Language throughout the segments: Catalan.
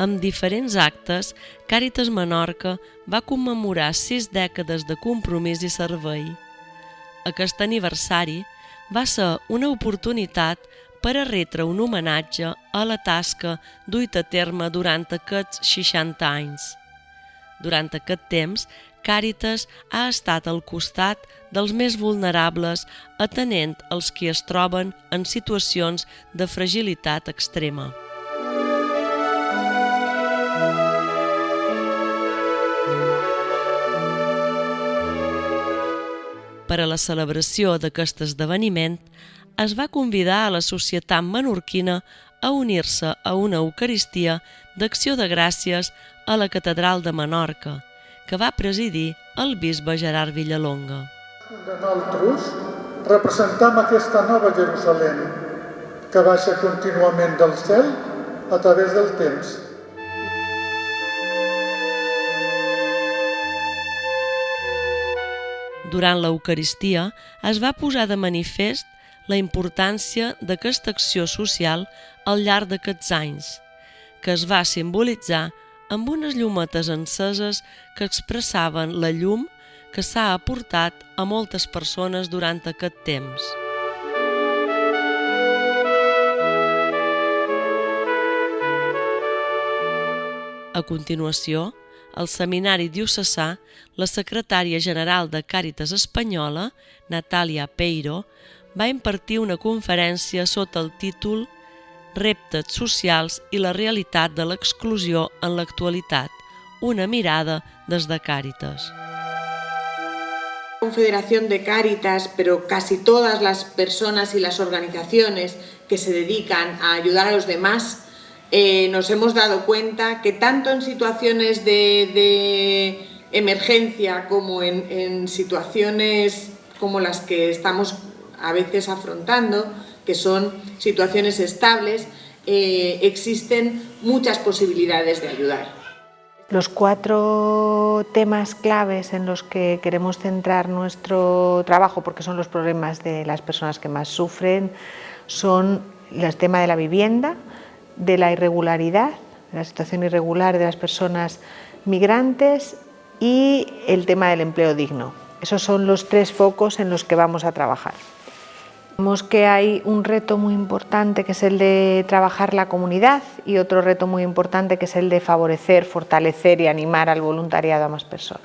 Amb diferents actes, Càritas Menorca va commemorar 6 dècades de compromís i servei. Aquest aniversari va ser una oportunitat per a retre un homenatge a la tasca duita a terme durant aquests 60 anys. Durant aquest temps, Càritas ha estat al costat dels més vulnerables, atenent als qui es troben en situacions de fragilitat extrema. Per a la celebració d'aquest esdeveniment, es va convidar a la societat menorquina a unir-se a una Eucaristia d'acció de gràcies a la Catedral de Menorca, que va presidir el bisbe Gerard Villalonga. Nosaltres representem aquesta nova Jerusalem que baixa contínuament del cel a través del temps. Durant l'Eucaristia es va posar de manifest la importància d'aquesta acció social al llarg d'aquests anys, que es va simbolitzar amb unes llumetes enceses que expressaven la llum que s'ha aportat a moltes persones durant aquest temps. A continuació, al Seminari Diocesà, la secretària general de Càritas Espanyola, Natàlia Peiro, va impartir una conferència sota el títol Reptes socials i la realitat de l'exclusió en l'actualitat, una mirada des de Càritas. Confederación de Cáritas, pero casi todas las personas y las organizaciones que se dedican a ayudar a los demás, nos hemos dado cuenta que tanto en situaciones de emergencia como en situaciones como las que estamos a veces afrontando, que son situaciones estables, existen muchas posibilidades de ayudar. Los 4 temas claves en los que queremos centrar nuestro trabajo, porque son los problemas de las personas que más sufren, son el tema de la vivienda, de la irregularidad, de la situación irregular de las personas migrantes y el tema del empleo digno. Esos son los 3 focos en los que vamos a trabajar. Vemos que hay un reto muy importante que es el de trabajar la comunidad y otro reto muy importante que es el de favorecer, fortalecer y animar al voluntariado a más personas.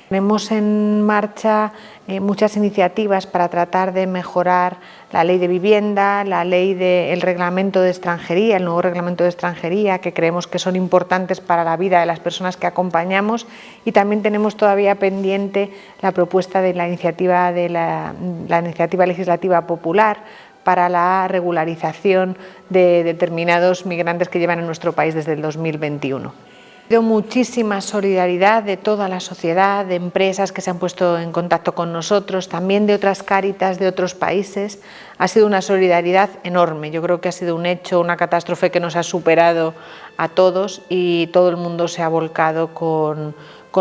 Tenemos en marcha muchas iniciativas para tratar de mejorar la ley de vivienda, la ley del reglamento de extranjería, el nuevo reglamento de extranjería, que creemos que son importantes para la vida de las personas que acompañamos, y también tenemos todavía pendiente la propuesta de la iniciativa legislativa popular para la regularización de determinados migrantes que llevan en nuestro país desde el 2021. Ha habido muchísima solidaridad de toda la sociedad, de empresas que se han puesto en contacto con nosotros, también de otras Cáritas de otros países. Ha sido una solidaridad enorme. Yo creo que ha sido un hecho, una catástrofe que nos ha superado a todos y todo el mundo se ha volcado con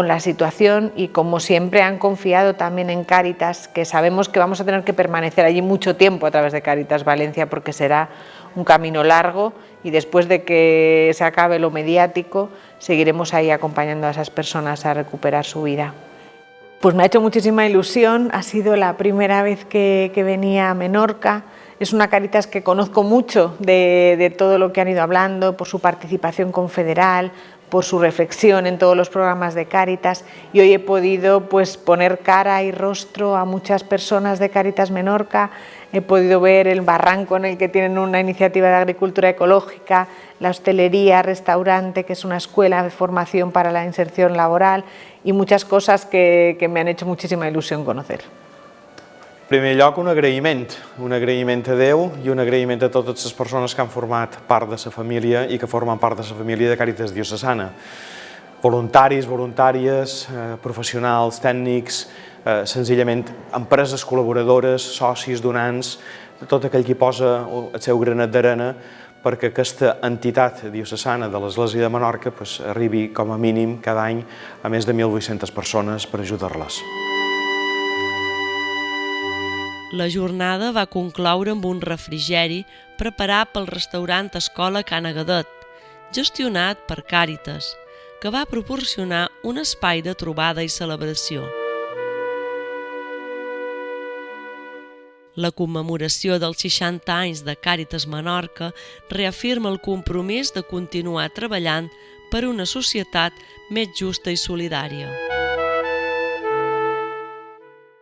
la situación y, como siempre, han confiado también en Cáritas, que sabemos que vamos a tener que permanecer allí mucho tiempo a través de Cáritas Valencia, porque será un camino largo y después de que se acabe lo mediático seguiremos ahí acompañando a esas personas a recuperar su vida. Pues me ha hecho muchísima ilusión, ha sido la primera vez que venía a Menorca. Es una Cáritas que conozco mucho de todo lo que han ido hablando, por su participación confederal, por su reflexión en todos los programas de Cáritas, y hoy he podido poner cara y rostro a muchas personas de Cáritas Menorca. He podido ver el barranco en el que tienen una iniciativa de agricultura ecológica, la hostelería, restaurante, que es una escuela de formación para la inserción laboral, y muchas cosas que me han hecho muchísima ilusión conocer. En primer lloc, un agraïment a Déu i un agraïment a totes les persones que han format part de la família i que formen part de la família de Càritas Diocesana. Voluntaris, voluntàries, professionals, tècnics, senzillament empreses col·laboradores, socis, donants, tot aquell qui posa el seu granet d'arena perquè aquesta entitat diocesana de l'Església de Menorca arribi com a mínim cada any a més de 1.800 persones per ajudar-les. La jornada va concloure amb un refrigeri preparat pel restaurant Escola Can Agadet, gestionat per Càritas, que va proporcionar un espai de trobada i celebració. La commemoració dels 60 anys de Càritas Menorca reafirma el compromís de continuar treballant per una societat més justa i solidària.